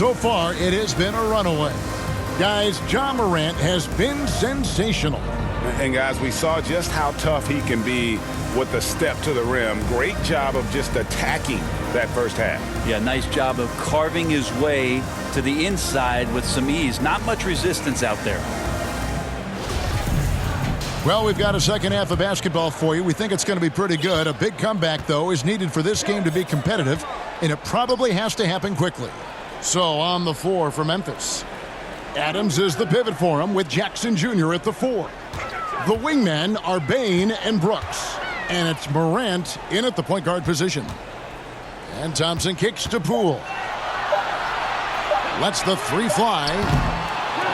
so far, it has been a runaway. Guys, Ja Morant has been sensational. And guys, we saw just how tough he can be with the step to the rim. Great job of just attacking that first half. Yeah, nice job of carving his way to the inside with some ease. Not much resistance out there. Well, we've got a second half of basketball for you. We think it's going to be pretty good. A big comeback, though, is needed for this game to be competitive, and it probably has to happen quickly. So on the floor for Memphis, Adams is the pivot for him with Jackson Jr. at the 4. The wingmen are Bain and Brooks, and it's Morant in at the point guard position. And Thompson kicks to Poole. Lets the 3 fly.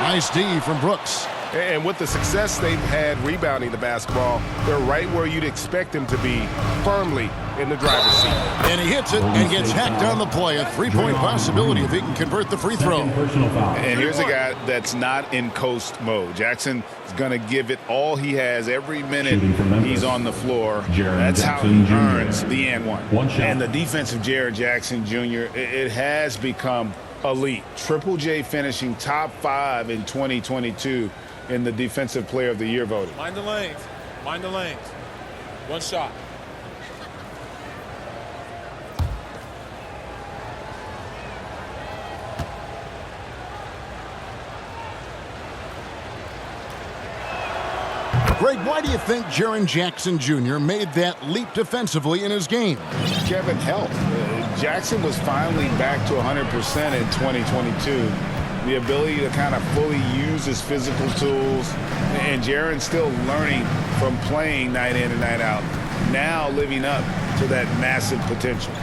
Nice D from Brooks. And with the success they've had rebounding the basketball, they're right where you'd expect them to be, firmly in the driver's seat. And he hits it and gets hacked on the play. A 3-point possibility if he can convert the free throw. And here's a guy that's not in coast mode. Jackson is going to give it all he has every minute he's on the floor. That's how he earns the and one. And the defense of Jaren Jackson Jr., it has become elite. Triple J finishing top 5 in 2022 in the Defensive Player of the Year voting. Mind the lanes. Mind the lanes. One shot. Greg, why do you think Jaren Jackson Jr. made that leap defensively in his game? Kevin, health. Jackson was finally back to 100% in 2022. The ability to kind of fully use his physical tools, and Jaren's still learning from playing night in and night out, now living up to that massive potential.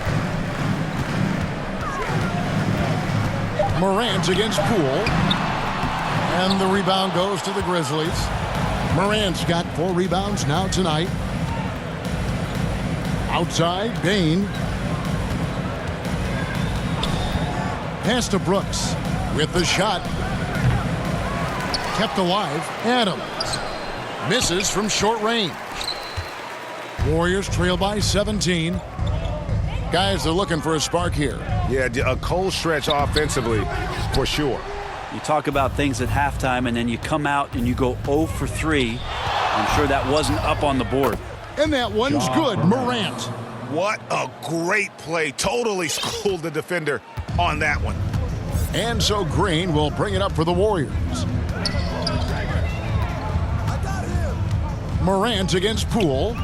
Morant against Poole, and the rebound goes to the Grizzlies. Morant's got 4 rebounds now tonight. Outside, Bain. Pass to Brooks. With the shot. Kept alive. Adams. Misses from short range. Warriors trail by 17. Guys, they're looking for a spark here. Yeah, a cold stretch offensively for sure. You talk about things at halftime, and then you come out and you go 0 for 3. I'm sure that wasn't up on the board. And that one's good. Morant. What a great play. Totally schooled the defender on that one. And so Green will bring it up for the Warriors. Morant against Poole.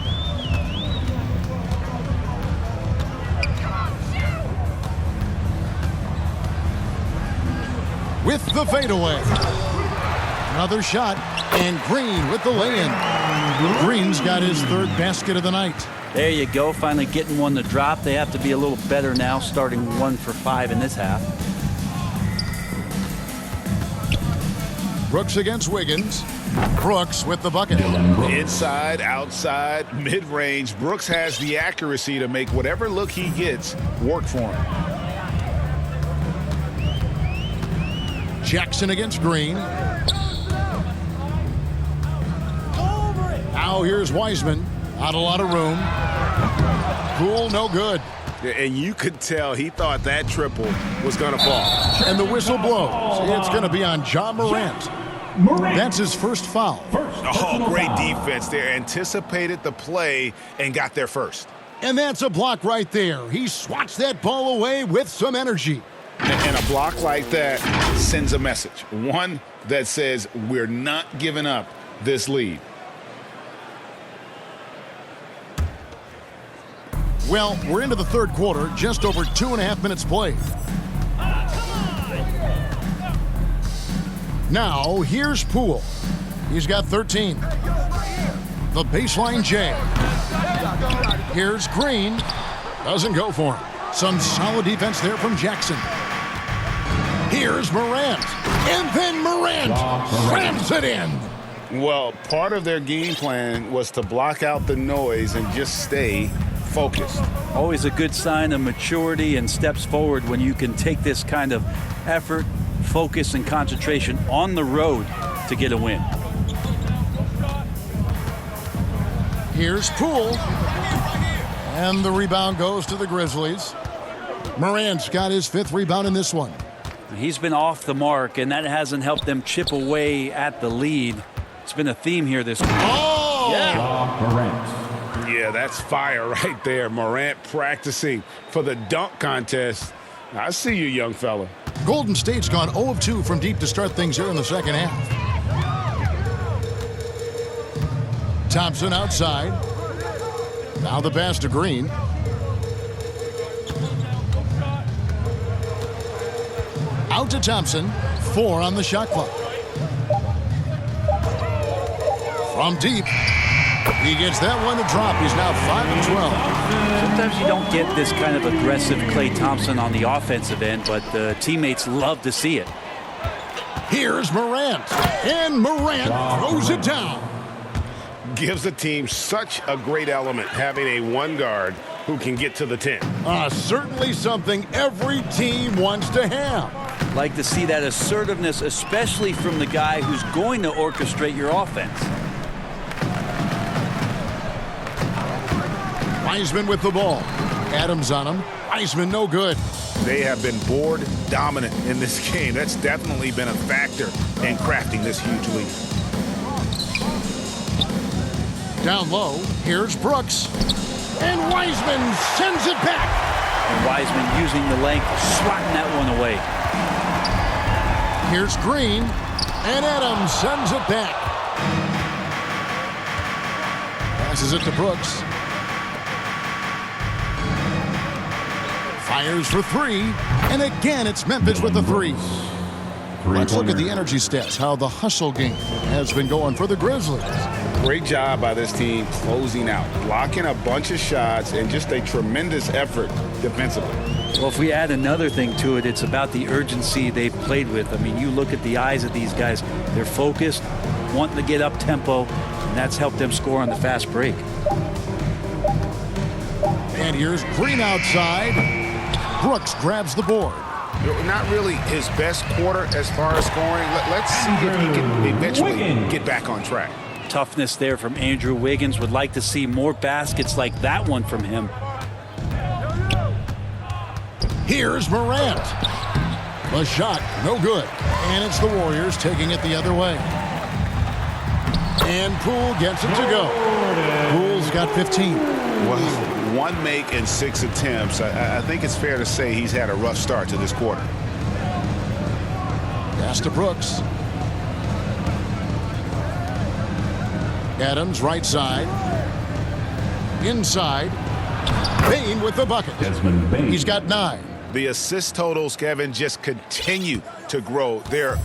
With the fadeaway. Another shot, and Green with the lay-in. Green's got his 3rd basket of the night. There you go, finally getting one to drop. They have to be a little better now, starting 1 for 5 in this half. Brooks against Wiggins. Brooks with the bucket. Inside, outside, mid-range. Brooks has the accuracy to make whatever look he gets work for him. Jackson against Green. Now here's Wiseman. Not a lot of room. Poole, no good. And you could tell he thought that triple was going to fall. And the whistle blows. It's going to be on Ja Morant. That's his first foul. Oh, great defense there. Anticipated the play and got there first. And that's a block right there. He swats that ball away with some energy. And a block like that sends a message. One that says we're not giving up this lead. Well, we're into the 3rd quarter, just over 2.5 minutes played. Now, here's Poole. He's got 13. The baseline J. Here's Green. Doesn't go for him. Some solid defense there from Jackson. Here's Morant. And then Morant crams it in. Well, part of their game plan was to block out the noise and just stay focused. Always a good sign of maturity and steps forward when you can take this kind of effort, focus, and concentration on the road to get a win. Here's Poole. And the rebound goes to the Grizzlies. Morant's got his 5th rebound in this one. He's been off the mark, and that hasn't helped them chip away at the lead. It's been a theme here this week. Oh! Yeah. Yeah, that's fire right there. Morant practicing for the dunk contest. I see you, young fella. Golden State's gone 0 of 2 from deep to start things here in the second half. Thompson outside. Now the pass to Green. Out to Thompson. 4 on the shot clock. From deep. He gets that one to drop. He's now 5 and 12. Sometimes you don't get this kind of aggressive Klay Thompson on the offensive end, but the teammates love to see it. Here's Morant. And Morant throws it down. Gives the team such a great element having a one guard who can get to the 10. Certainly something every team wants to have. Like to see that assertiveness, especially from the guy who's going to orchestrate your offense. Wiseman with the ball. Adams on him. Wiseman no good. They have been board dominant in this game. That's definitely been a factor in crafting this huge lead. Down low, here's Brooks. And Wiseman sends it back. And Wiseman using the length, swatting that one away. Here's Green. And Adams sends it back. Passes it to Brooks. Fires for 3. And again, it's Memphis with the 3. Let's look at the energy stats, how the hustle game has been going for the Grizzlies. Great job by this team closing out, blocking a bunch of shots, and just a tremendous effort defensively. Well, if we add another thing to it, it's about the urgency they've played with. I mean, you look at the eyes of these guys. They're focused, wanting to get up tempo, and that's helped them score on the fast break. And here's Green outside. Brooks grabs the board. Not really his best quarter as far as scoring. Let's see if he can eventually get back on track. Toughness there from Andrew Wiggins. Would like to see more baskets like that one from him. Here's Morant. The shot, no good. And it's the Warriors taking it the other way. And Poole gets it to go. Poole's got 15. Well, 1 make and 6 attempts. I think it's fair to say he's had a rough start to this quarter. Pass to Brooks. Adams right side. Inside. Bain with the bucket. He's got 9. The assist totals, Kevin, just continue to grow. They're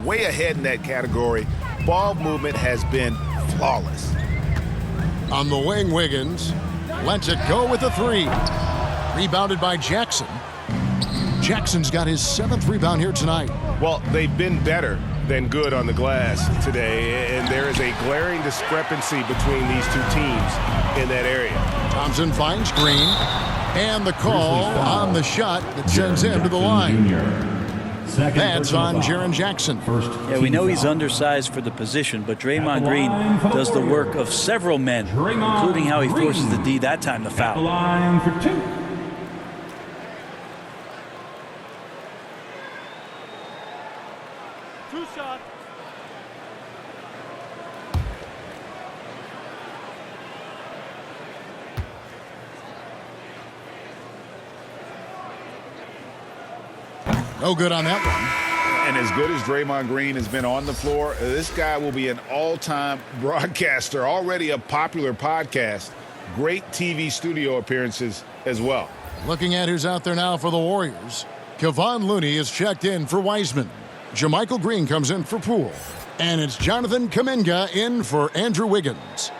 way ahead in that category. Ball movement has been flawless. On the wing, Wiggins lets it go with a 3. Rebounded by Jackson. Jackson's got his 7th rebound here tonight. Well, they've been better than good on the glass today, and there is a glaring discrepancy between these two teams in that area. Thompson finds Green. And the call on the shot that sends him to the line. That's on Jaren Jackson. Yeah, we know he's undersized for the position, but Draymond Green does the work of several men, including how he forces the D that time to foul. Line for 2. No good on that one. And as good as Draymond Green has been on the floor, this guy will be an all-time broadcaster, already a popular podcast. Great TV studio appearances as well. Looking at who's out there now for the Warriors. Kevon Looney is checked in for Wiseman. JaMychal Green comes in for Poole. And it's Jonathan Kuminga in for Andrew Wiggins.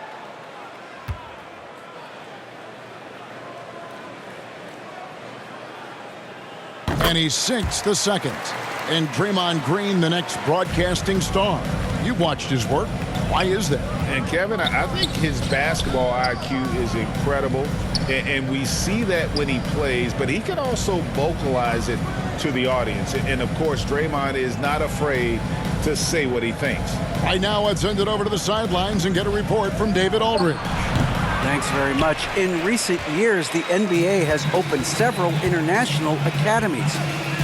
And he sinks the second. And Draymond Green, the next broadcasting star. You've watched his work. Why is that? And Kevin, I think his basketball IQ is incredible. And we see that when he plays, but he can also vocalize it to the audience. And of course, Draymond is not afraid to say what he thinks. Right now, let's send it over to the sidelines and get a report from David Aldridge. Thanks very much. In recent years, the NBA has opened several international academies.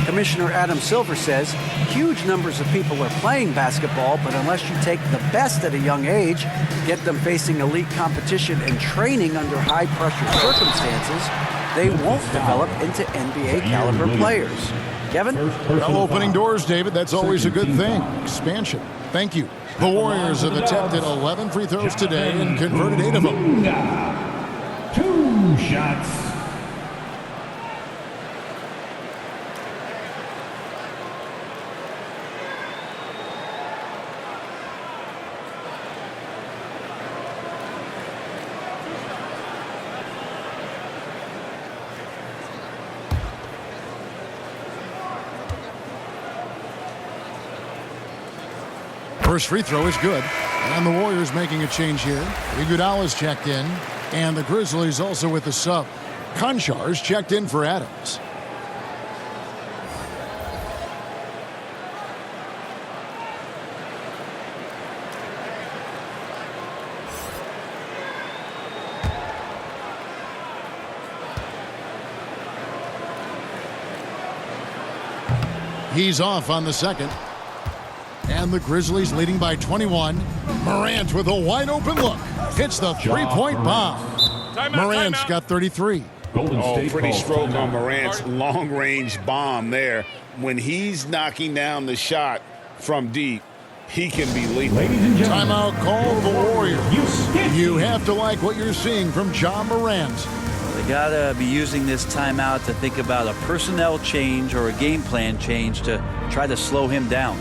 Commissioner Adam Silver says huge numbers of people are playing basketball, but unless you take the best at a young age, get them facing elite competition and training under high-pressure circumstances, they won't develop into NBA-caliber players. Kevin? Well, opening doors, David. That's always a good thing. Expansion. Thank you. The Warriors have attempted 11 free throws today and converted 8 of them. 2 shots. First free throw is good. And the Warriors making a change here. Iguodala's checked in. And the Grizzlies also with the sub. Konchar's checked in for Adams. He's off on the second. And the Grizzlies leading by 21. Morant with a wide-open look. Hits the three-point bomb. Morant's got 33. Pretty stroke on Morant's long-range bomb there. When he's knocking down the shot from deep, he can be lethal. Timeout call the Warriors. You have to like what you're seeing from John Morant. They got to be using this timeout to think about a personnel change or a game plan change to try to slow him down.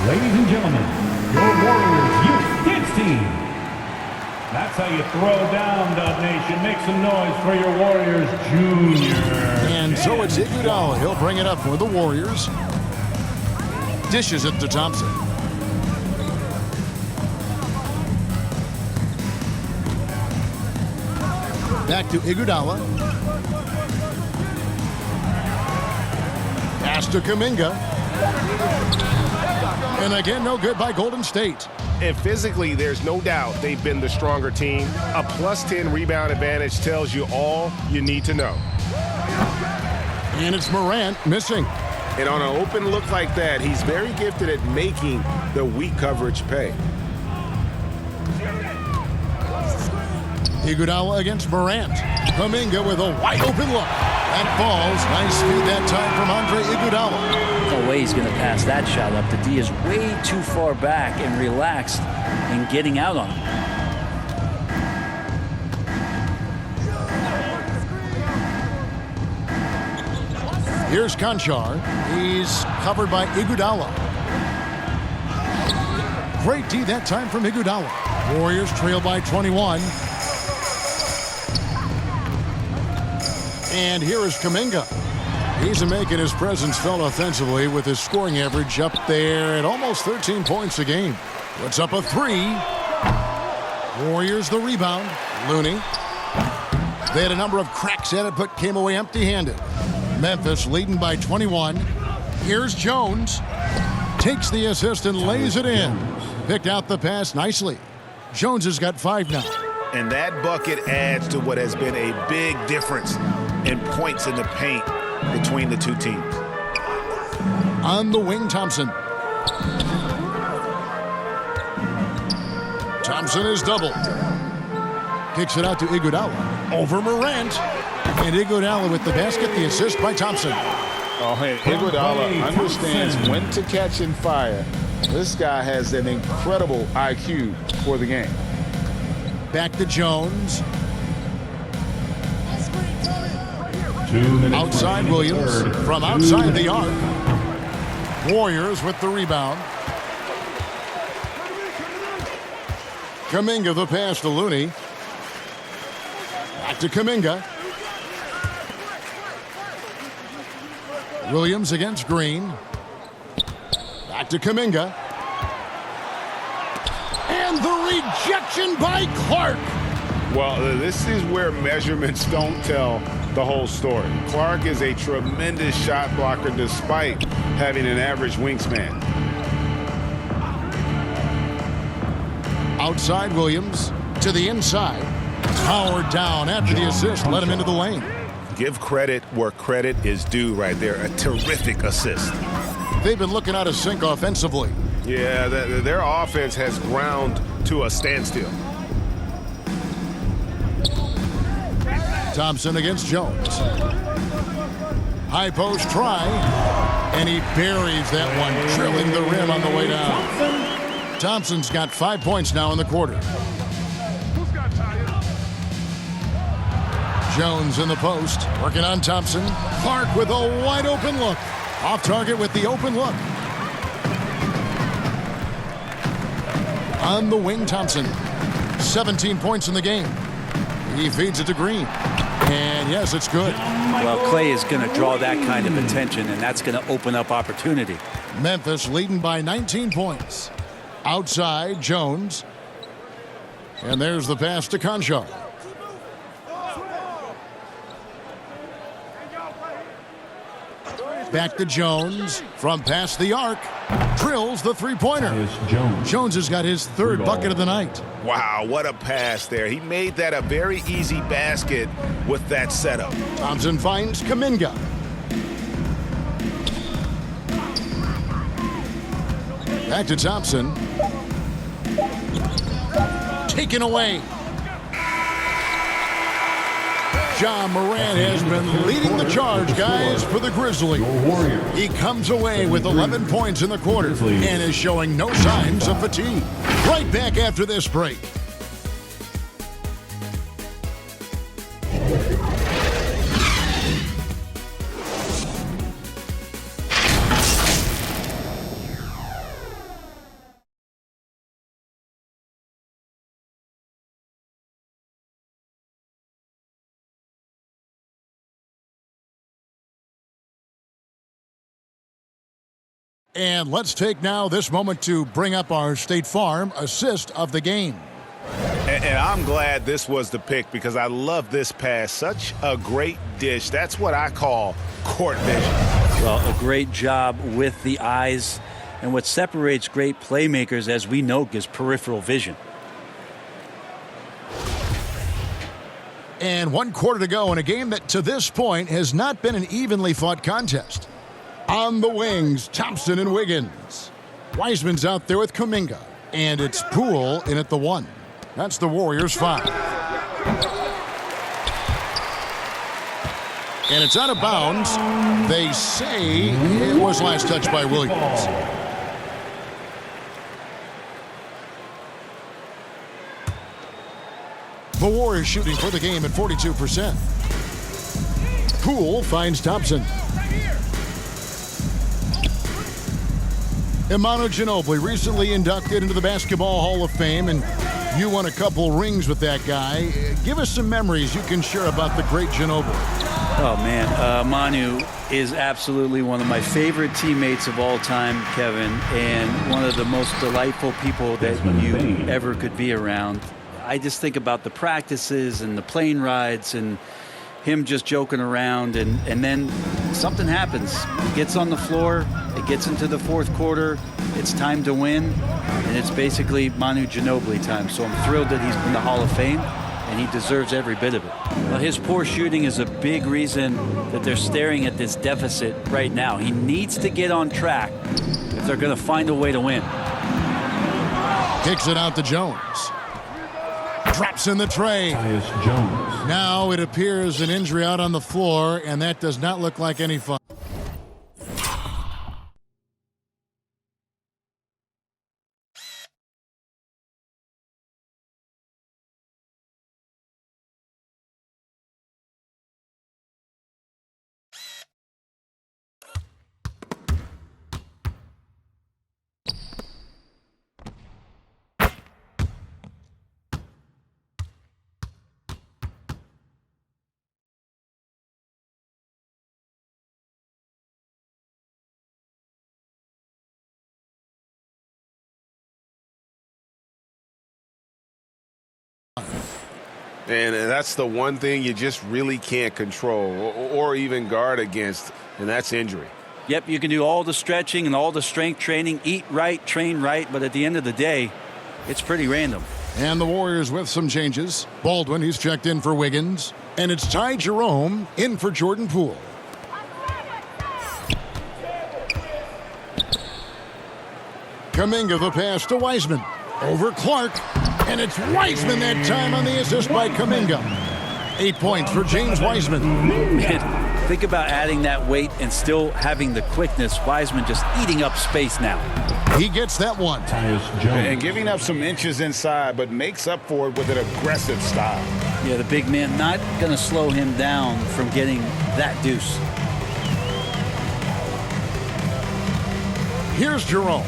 Ladies and gentlemen, your Warriors Youth Kids team. That's how you throw down, Dub Nation. Make some noise for your Warriors Junior. And so it's Iguodala. He'll bring it up for the Warriors. Dishes it to Thompson. Back to Iguodala. Pass to Kuminga. And again, no good by Golden State. And physically, there's no doubt they've been the stronger team. A +10 rebound advantage tells you all you need to know. And it's Morant missing. And on an open look like that, he's very gifted at making the weak coverage pay. Iguodala against Morant. Kuminga with a wide open look. That falls. Nice feed that time from Andre Iguodala. No way he's going to pass that shot up. The D is way too far back and relaxed in getting out on him. Here's Conchar. He's covered by Iguodala. Great D that time from Iguodala. Warriors trail by 21. And here is Kuminga. He's making his presence felt offensively with his scoring average up there at almost 13 points a game. Puts up a three. Warriors the rebound. Looney. They had a number of cracks at it, but came away empty-handed. Memphis leading by 21. Here's Jones. Takes the assist and lays it in. Picked out the pass nicely. Jones has got 5 now. And that bucket adds to what has been a big difference in points in the paint between the two teams. On the wing, Thompson. Thompson is doubled. Kicks it out to Iguodala. Over Morant. And Iguodala with the basket, the assist by Thompson. Oh, hey, Iguodala understands when to catch and fire. This guy has an incredible IQ for the game. Back to Jones. 2 minutes. Outside Williams from outside the arc. Warriors with the rebound. Kuminga the pass to Looney. Back to Kuminga. Williams against Green. Back to Kuminga. And the rejection by Clark. Well, this is where measurements don't tell the whole story. Clark is a tremendous shot blocker despite having an average wingspan. Outside Williams to the inside. Powered down after the assist. Let him into the lane. Give credit where credit is due right there. A terrific assist. They've been looking out of sync offensively. Yeah, their offense has ground to a standstill. Thompson against Jones. High post try. And he buries that one, drilling the rim on the way down. Thompson's got 5 points now in the quarter. Jones in the post, working on Thompson. Clark with a wide open look. Off target with the open look. On the wing, Thompson. 17 points in the game. He feeds it to Green. And yes, it's good. Well, Clay is going to draw that kind of attention, and that's going to open up opportunity. Memphis leading by 19 points. Outside, Jones. And there's the pass to Conchar. Back to Jones from past the arc. Drills the three-pointer. Jones has got his third bucket of the night. Wow, what a pass there. He made that a very easy basket with that setup. Thompson finds Kuminga. Back to Thompson. Taken away. John Morant has been leading the charge, guys, for the Grizzlies. He comes away with 11 points in the quarter and is showing no signs of fatigue. Right back after this break. And let's take now this moment to bring up our State Farm assist of the game. And I'm glad this was the pick because I love this pass. Such a great dish. That's what I call court vision. Well, a great job with the eyes. And what separates great playmakers, as we know, is peripheral vision. And 1 quarter to go in a game that to this point has not been an evenly fought contest. On the wings, Thompson and Wiggins. Wiseman's out there with Kuminga. And it's Poole in at the 1. That's the Warriors' 5. And it's out of bounds. They say it was last touched by Williams. The Warriors shooting for the game at 42%. Poole finds Thompson. Manu Ginobili, recently inducted into the Basketball Hall of Fame, and you won a couple rings with that guy. Give us some memories you can share about the great Ginobili. Oh, man. Manu is absolutely one of my favorite teammates of all time, Kevin, and one of the most delightful people that you ever could be around. I just think about the practices and the plane rides and him just joking around, and then something happens. He gets on the floor, it gets into the fourth quarter, it's time to win, and it's basically Manu Ginobili time. So I'm thrilled that he's in the Hall of Fame, and he deserves every bit of it. Well, his poor shooting is a big reason that they're staring at this deficit right now. He needs to get on track if they're going to find a way to win. Kicks it out to Jones. Drops in the tray. Jones. Now it appears an injury out on the floor, and that does not look like any fun. And that's the one thing you just really can't control or even guard against, and that's injury. Yep, you can do all the stretching and all the strength training, eat right, train right, but at the end of the day, it's pretty random. And the Warriors with some changes. Baldwin, he's checked in for Wiggins. And it's Ty Jerome in for Jordan Poole. Kuminga the pass to Wiseman. Over Clark. And it's Wiseman that time on the assist by Kuminga. 8 points for James Wiseman. Man, think about adding that weight and still having the quickness. Wiseman just eating up space now. He gets that one. And giving up some inches inside, but makes up for it with an aggressive style. Yeah, the big man not going to slow him down from getting that deuce. Here's Jerome.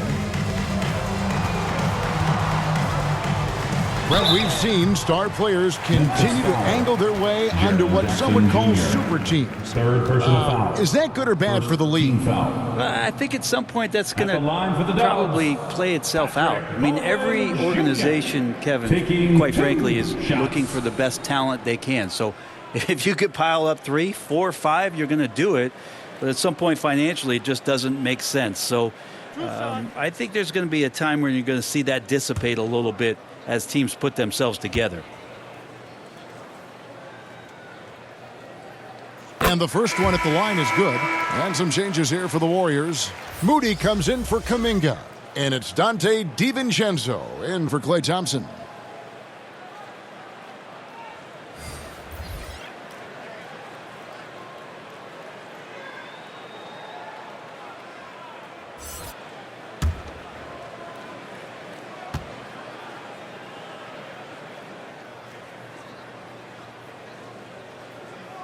Well, we've seen star players continue to angle their way onto what some would call super teams. Third personal foul. Is that good or bad for the league? I think at some point that's going to probably play itself out. I mean, every organization, Kevin, quite frankly, is looking for the best talent they can. So if you could pile up 3, 4, 5, you're going to do it. But at some point financially, it just doesn't make sense. So I think there's going to be a time where you're going to see that dissipate a little bit as teams put themselves together. And the first one at the line is good. And some changes here for the Warriors. Moody comes in for Kuminga. And it's Dante DiVincenzo in for Klay Thompson.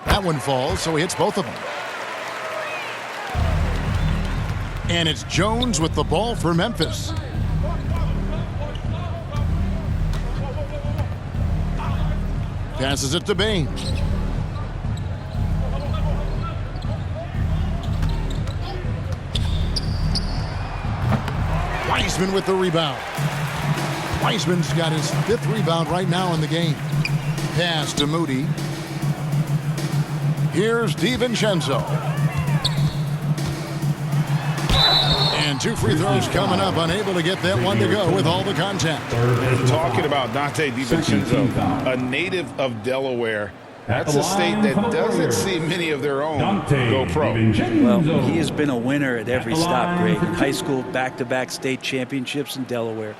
That one falls, so he hits both of them. And it's Jones with the ball for Memphis. Passes it to Bain. Wiseman with the rebound. Wiseman's got his 5th rebound right now in the game. Pass to Moody. Here's DiVincenzo. And 2 free throws coming up. Unable to get that one to go with all the contact. Talking about Dante DiVincenzo, a native of Delaware. That's a state that doesn't see many of their own go pro. Well, he has been a winner at every stop, Greg. In high school, back-to-back state championships in Delaware.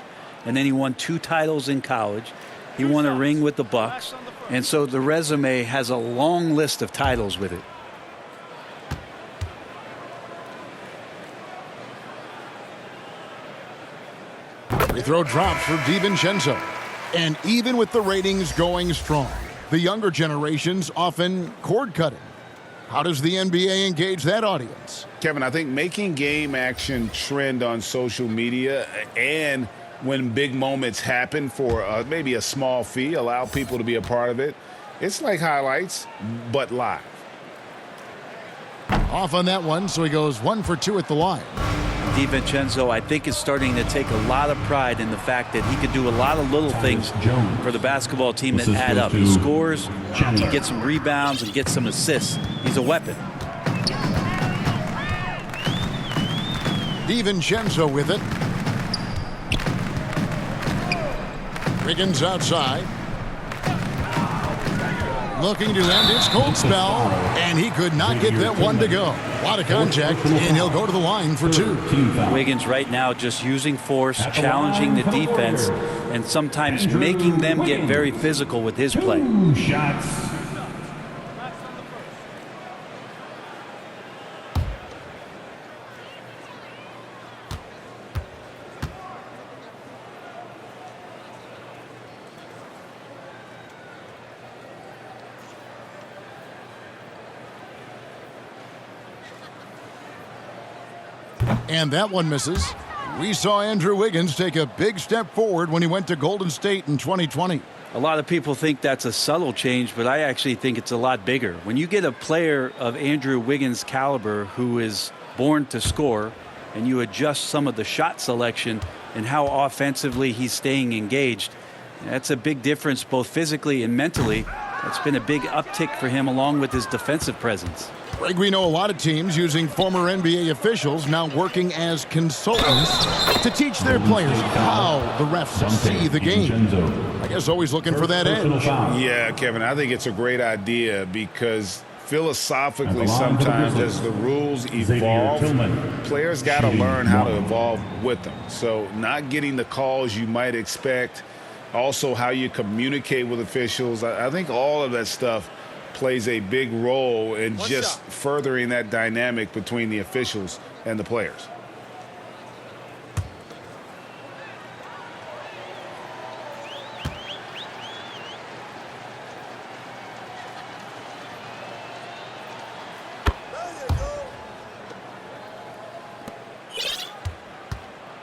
And then he won 2 titles in college. He won a ring with the Bucks. And so the resume has a long list of titles with it. Free throw drops for DiVincenzo. And even with the ratings going strong, the younger generation's often cord cutting. How does the NBA engage that audience? Kevin, I think making game action trend on social media and when big moments happen for maybe a small fee, allow people to be a part of it. It's like highlights, but live. Off on that one, so he goes 1 for 2 at the line. DiVincenzo, I think, is starting to take a lot of pride in the fact that he could do a lot of little things for the basketball team that add up. He scores, he gets some rebounds, and gets some assists. He's a weapon. DiVincenzo with it. Wiggins outside. Looking to end his cold spell, and he could not get that one to go. A lot of contact, and he'll go to the line for 2. Wiggins right now just using force, challenging the defense, and sometimes making them get very physical with his play. 2 shots. And that one misses. We saw Andrew Wiggins take a big step forward when he went to Golden State in 2020. A lot of people think that's a subtle change, but I actually think it's a lot bigger. When you get a player of Andrew Wiggins' caliber who is born to score, and you adjust some of the shot selection and how offensively he's staying engaged, that's a big difference both physically and mentally. It's been a big uptick for him along with his defensive presence. Greg, we know a lot of teams using former NBA officials now working as consultants to teach their players how the refs see the game. I guess always looking for that edge. Yeah, Kevin, I think it's a great idea because philosophically sometimes as the rules evolve, players got to learn how to evolve with them. So not getting the calls you might expect, also how you communicate with officials. I think all of that stuff plays a big role in just furthering that dynamic between the officials and the players.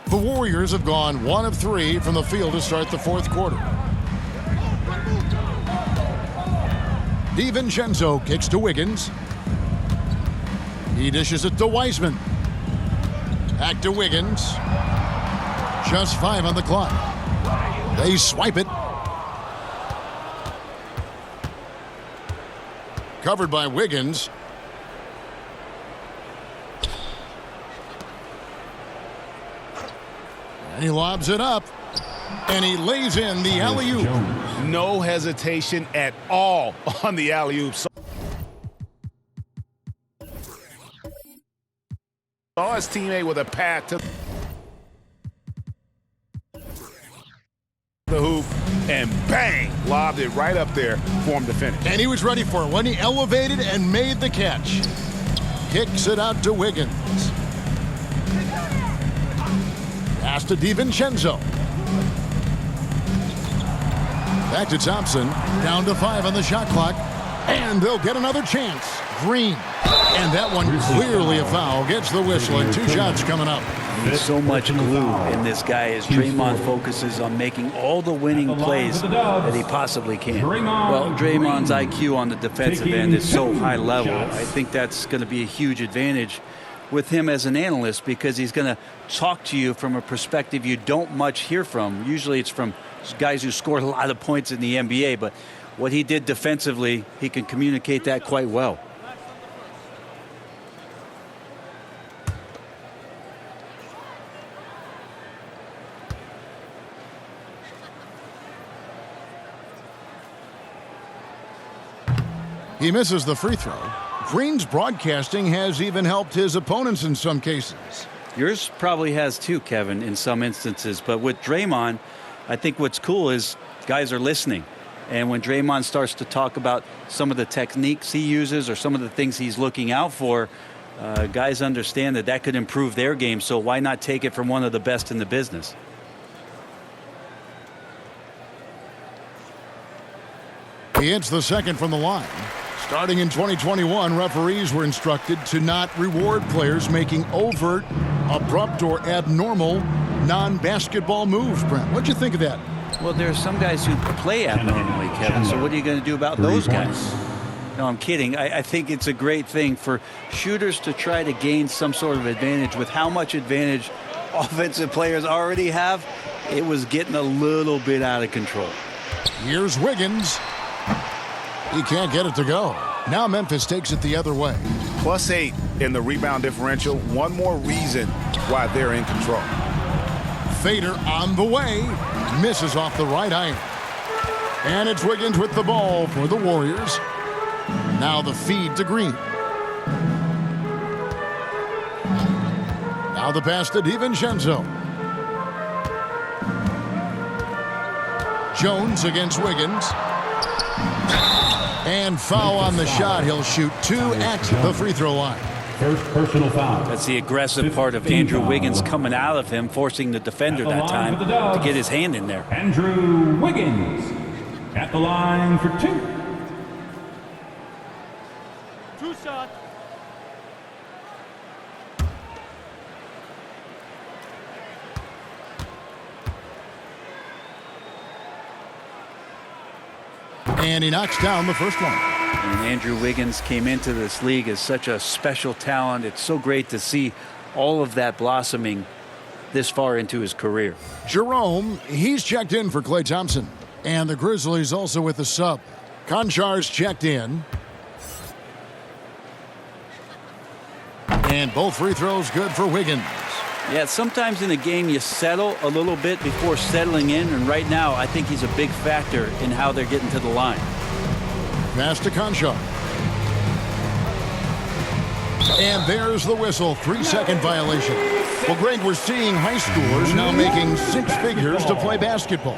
The Warriors have gone 1 of 3 from the field to start the fourth quarter. DiVincenzo kicks to Wiggins. He dishes it to Wiseman. Back to Wiggins. Just 5 on the clock. They swipe it. Covered by Wiggins. And he lobs it up. And he lays in the alley-oop. No hesitation at all on the alley-oop. Saw his teammate with a path to the hoop, and bang, lobbed it right up there for him to finish. And he was ready for it when he elevated and made the catch. Kicks it out to Wiggins. Pass to DiVincenzo. Back to Thompson. Down to 5 on the shot clock. And they'll get another chance. Green. And that one clearly a foul. Gets the whistle and 2 shots coming up. There's so much glue in this guy as Draymond focuses on making all the winning plays that he possibly can. Well, Draymond's IQ on the defensive end is so high level. I think that's going to be a huge advantage with him as an analyst because he's going to talk to you from a perspective you don't much hear from. Usually it's from guys who scored a lot of points in the NBA, but what he did defensively, he can communicate that quite well. He misses the free throw. Green's broadcasting has even helped his opponents in some cases. Yours probably has too, Kevin, in some instances. But with Draymond, I think what's cool is guys are listening. And when Draymond starts to talk about some of the techniques he uses or some of the things he's looking out for, guys understand that that could improve their game. So why not take it from one of the best in the business? He hits the second from the line. Starting in 2021, referees were instructed to not reward players making overt, abrupt, or abnormal non-basketball moves. Brent, what'd you think of that? Well, there are some guys who play abnormally, Kevin, so what are you going to do about those guys? No, I'm kidding. I think it's a great thing for shooters to try to gain some sort of advantage. With how much advantage offensive players already have, it was getting a little bit out of control. Here's Wiggins. He can't get it to go. Now Memphis takes it the other way. +8 in the rebound differential. One more reason why they're in control. Fader on the way. Misses off the right iron. And it's Wiggins with the ball for the Warriors. Now the feed to Green. Now the pass to DiVincenzo. Jones against Wiggins. And foul on the shot. He'll shoot 2 at the free throw line. First personal foul. That's the aggressive part of Andrew Wiggins coming out of him, forcing the defender that time to get his hand in there. Andrew Wiggins at the line for 2. Two shots. And he knocks down the first one. And Andrew Wiggins came into this league as such a special talent. It's so great to see all of that blossoming this far into his career. Jerome, he's checked in for Klay Thompson. And the Grizzlies also with the sub. Konchar's checked in. And both free throws good for Wiggins. Yeah, sometimes in a game you settle a little bit before settling in, and right now I think he's a big factor in how they're getting to the line. Pass to Konchar. And there's the whistle. 3-second violation. Well, Greg, we're seeing high schoolers now making 6 figures to play basketball.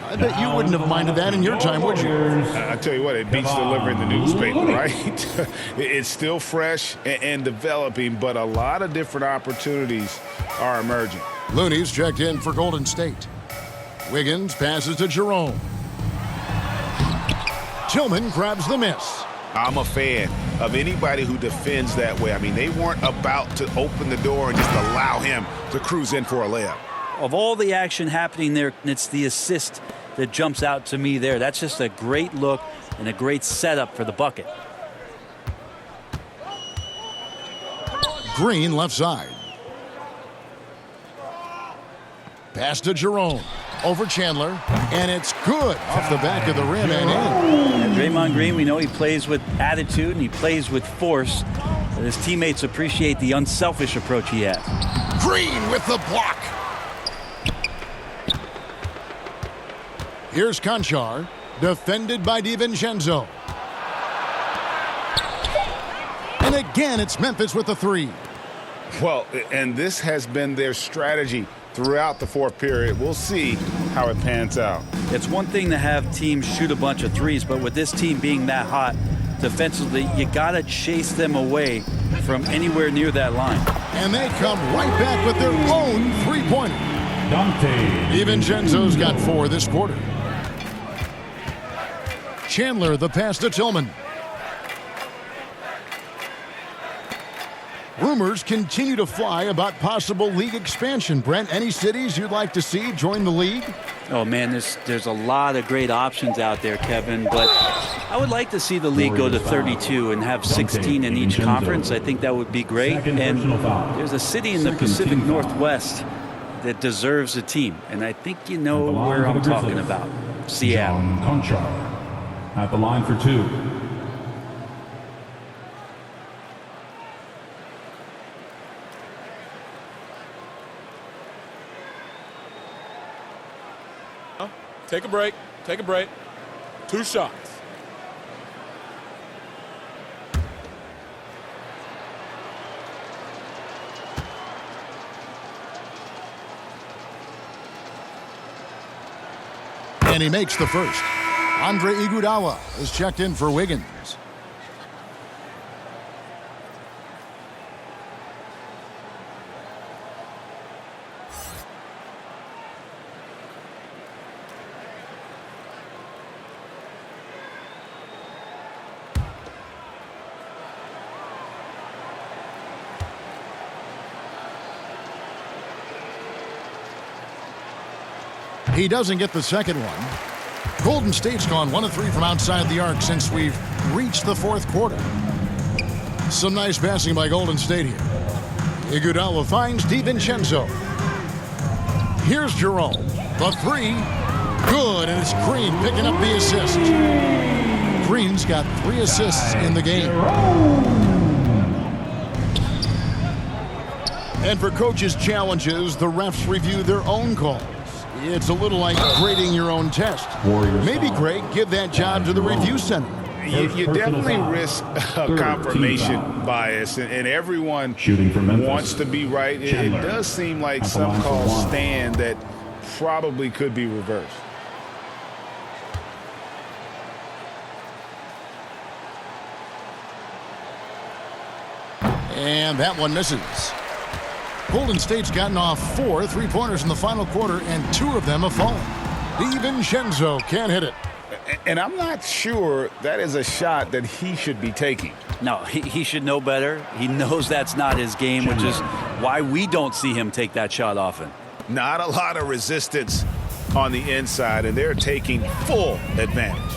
I bet you wouldn't have minded that in your time, would you? I tell you what, it beats delivering the newspaper, right? It's still fresh and developing, but a lot of different opportunities are emerging. Looney's checked in for Golden State. Wiggins passes to Jerome. Tillman grabs the miss. I'm a fan of anybody who defends that way. I mean, they weren't about to open the door and just allow him to cruise in for a layup. Of all the action happening there, it's the assist that jumps out to me there. That's just a great look and a great setup for the bucket. Green left side. Pass to Jerome. Over Chandler. And it's good off the back of the rim and in. And Draymond Green, we know he plays with attitude and he plays with force. And his teammates appreciate the unselfish approach he has. Green with the block. Here's Konchar, defended by DiVincenzo. And again, it's Memphis with the 3. Well, and this has been their strategy throughout the fourth period. We'll see how it pans out. It's one thing to have teams shoot a bunch of threes, but with this team being that hot defensively, you got to chase them away from anywhere near that line. And they come right back with their own three-pointer. Dante DiVincenzo's got 4 this quarter. Chandler, the pass to Tillman. Rumors continue to fly about possible league expansion. Brent, any cities you'd like to see join the league? Oh, man, there's a lot of great options out there, Kevin, but I would like to see the league go to 32 and have 16 in each conference. I think that would be great. And there's a city in the Pacific Northwest that deserves a team, and I think you know where I'm talking about. Seattle. Konchar at the line for 2. Take a break. Take a break. 2 shots. And he makes the first. Andre Iguodala is checked in for Wiggins. He doesn't get the second one. Golden State's gone 1 of 3 from outside the arc since we've reached the fourth quarter. Some nice passing by Golden State here. Iguodala finds DiVincenzo. Here's Jerome. The 3. Good, and it's Green picking up the assist. Green's got 3 assists in the game. And for coaches' challenges, the refs review their own calls. It's a little like grading your own test. Maybe, Greg, give that job to the review center. You definitely risk a confirmation bias, and everyone wants to be right. It does seem like some calls stand that probably could be reversed. And that one misses. Golden State's gotten off 4 3-pointers in the final quarter, and 2 of them have fallen. DiVincenzo can't hit it. And I'm not sure that is a shot that he should be taking. No, he should know better. He knows that's not his game, which is why we don't see him take that shot often. Not a lot of resistance on the inside, and they're taking full advantage.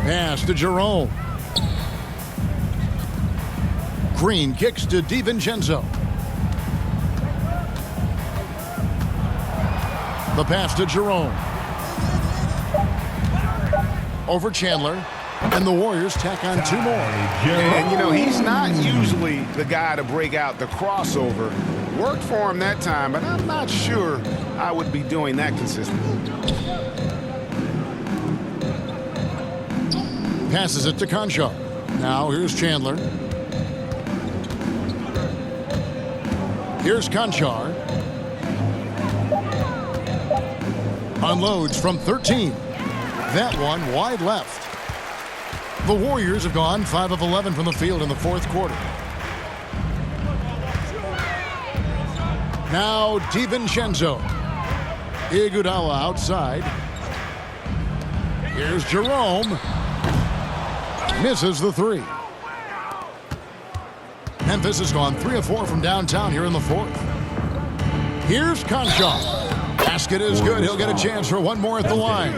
Pass to Jerome. Green kicks to DiVincenzo. The pass to Jerome. Over Chandler. And the Warriors tack on 2 more. And, you know, he's not usually the guy to break out the crossover. Worked for him that time, but I'm not sure I would be doing that consistently. Passes it to Conchar. Now here's Chandler. Here's Conchar. Unloads from 13. That one wide left. The Warriors have gone 5 of 11 from the field in the fourth quarter. Now DiVincenzo. Iguodala outside. Here's Jerome. Misses the 3. Memphis has gone 3 of 4 from downtown here in the fourth. Here's Conchar. Basket is good. He'll get a chance for 1 more at the line.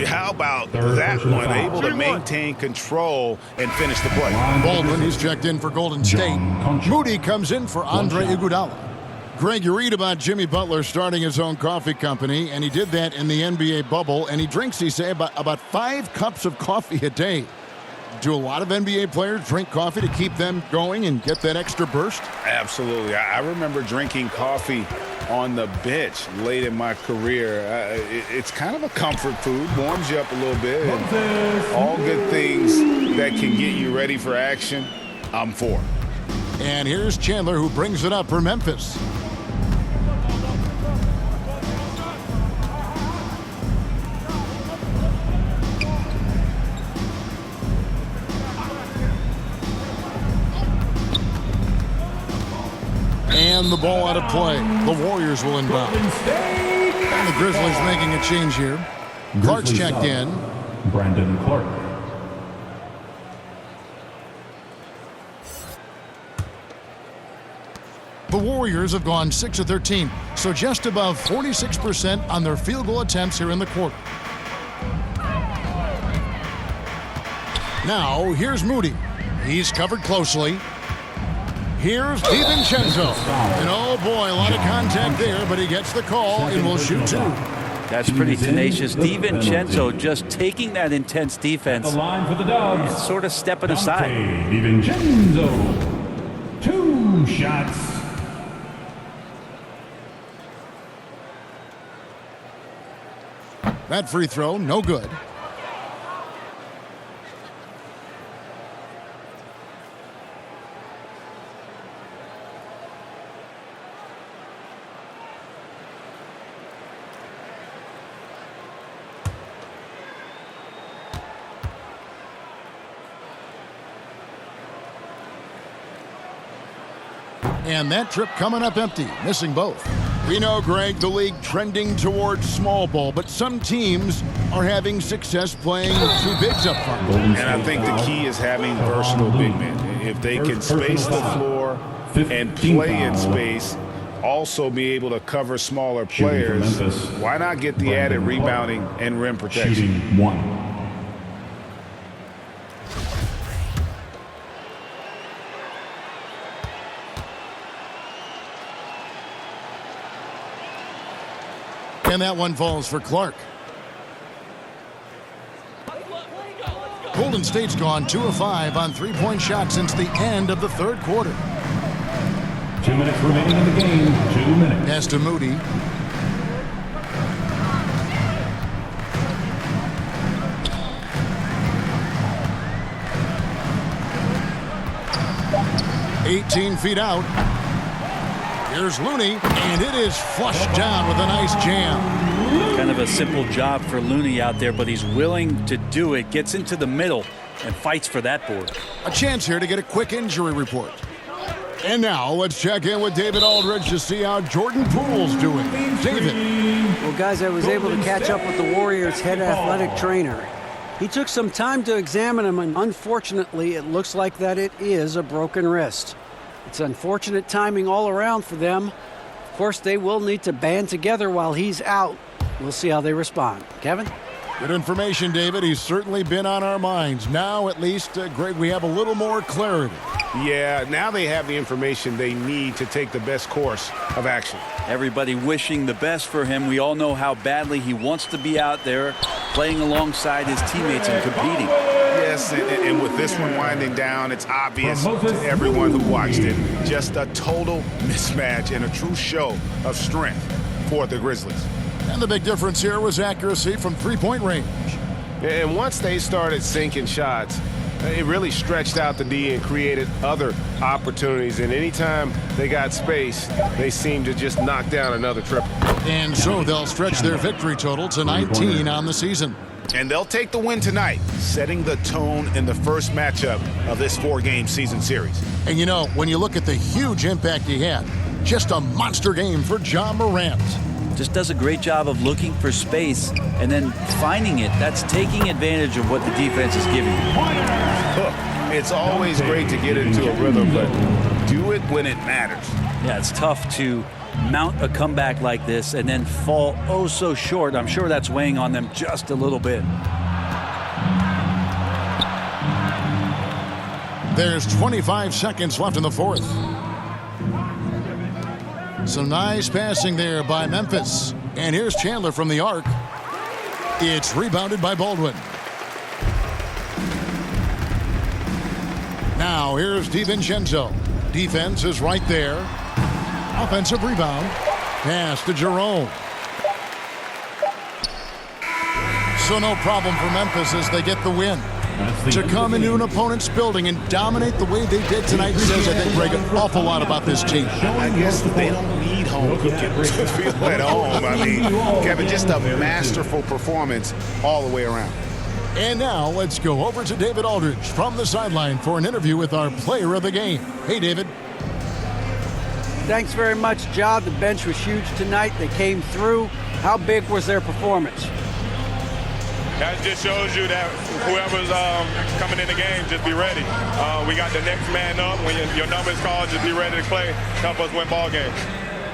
How about that one? Able to maintain control and finish the play. Baldwin, he's checked in for Golden State. Moody comes in for Andre Iguodala. Greg, you read about Jimmy Butler starting his own coffee company, and he did that in the NBA bubble, and he drinks, he say, about 5 cups of coffee a day. Do a lot of NBA players drink coffee to keep them going and get that extra burst? Absolutely. I remember drinking coffee on the bench late in my career. It's kind of a comfort food, warms you up a little bit, and all good things that can get you ready for action, I'm for. And here's Chandler, who brings it up for Memphis. And the ball out of play. The Warriors will inbound. And the Grizzlies making a change here. Clark's checked in. Brandon Clark. The Warriors have gone 6 of 13, so just above 46% on their field goal attempts here in the quarter. Now, here's Moody. He's covered closely. Here's DiVincenzo. And oh boy, a lot of contact there, but he gets the call and will shoot 2. That's pretty tenacious. DiVincenzo just taking that intense defense The line for the Dubs. and sort of stepping aside. DiVincenzo. 2 shots. That free throw, no good. And that trip coming up empty, missing both. We know, Greg, the league trending towards small ball, but some teams are having success playing 2 bigs up front. And I think the key is having versatile big men. If they can space the floor and play in space, also be able to cover smaller players. Why not get the added rebounding and rim protection? Shooting 1. And that one falls for Clark. Golden State's gone 2 of 5 on three-point shots since the end of the third quarter. 2 minutes remaining in the game. 2 minutes. Pass to Moody. "18 feet out. Here's Looney, and it is flushed down with a nice jam. Kind of a simple job for Looney out there, but he's willing to do it. Gets into the middle and fights for that board. A chance here to get a quick injury report. And now let's check in with David Aldridge to see how Jordan Poole's doing. David. Well, guys, I was able to catch up with the Warriors' head athletic trainer. He took some time to examine him, and unfortunately, it looks like that it is a broken wrist. It's unfortunate timing all around for them. Of course, they will need to band together while he's out. We'll see how they respond. Kevin? Good information, David. He's certainly been on our minds. Now, at least, Greg, we have a little more clarity. Yeah, now they have the information they need to take the best course of action. Everybody wishing the best for him. We all know how badly he wants to be out there playing alongside his teammates and competing. Yes, and with this one winding down, it's obvious to everyone who watched it. Just a total mismatch and a true show of strength for the Grizzlies. And the big difference here was accuracy from three-point range. And once they started sinking shots, it really stretched out the D and created other opportunities. And anytime they got space, they seemed to just knock down another triple. And so they'll stretch their victory total to 19 on the season. And they'll take the win tonight, setting the tone in the first matchup of this 4-game season series. And you know, when you look at the huge impact he had, just a monster game for John Morant. Just does a great job of looking for space and then finding it. That's taking advantage of what the defense is giving you. Look, it's always great to get into a rhythm, but do it when it matters. Yeah, it's tough to mount a comeback like this and then fall oh so short. I'm sure that's weighing on them just a little bit. There's 25 seconds left in the fourth. Some nice passing there by Memphis. And here's Chandler from the arc. It's rebounded by Baldwin. Now here's DiVincenzo. Defense is right there. Offensive rebound. Pass to Jerome. So no problem for Memphis as they get the win. To come into an opponent's building and dominate the way they did tonight says, I think, Greg, an awful lot about this team. I guess they don't need home cooking to feel at home. I mean, Kevin, just a masterful performance all the way around. And now let's go over to David Aldridge from the sideline for an interview with our player of the game. Hey, David. Thanks very much, John. The bench was huge tonight. They came through. How big was their performance? That just shows you that whoever's coming in the game, just be ready. We got the next man up. When your number is called, just be ready to play. Help us win ball games.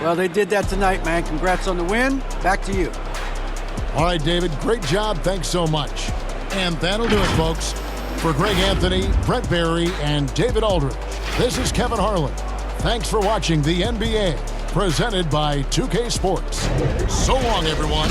Well, they did that tonight, man. Congrats on the win. Back to you. All right, David, great job. Thanks so much. And that'll do it, folks. For Greg Anthony, Brett Barry, and David Aldridge, this is Kevin Harlan. Thanks for watching the NBA, presented by 2K Sports. So long, everyone.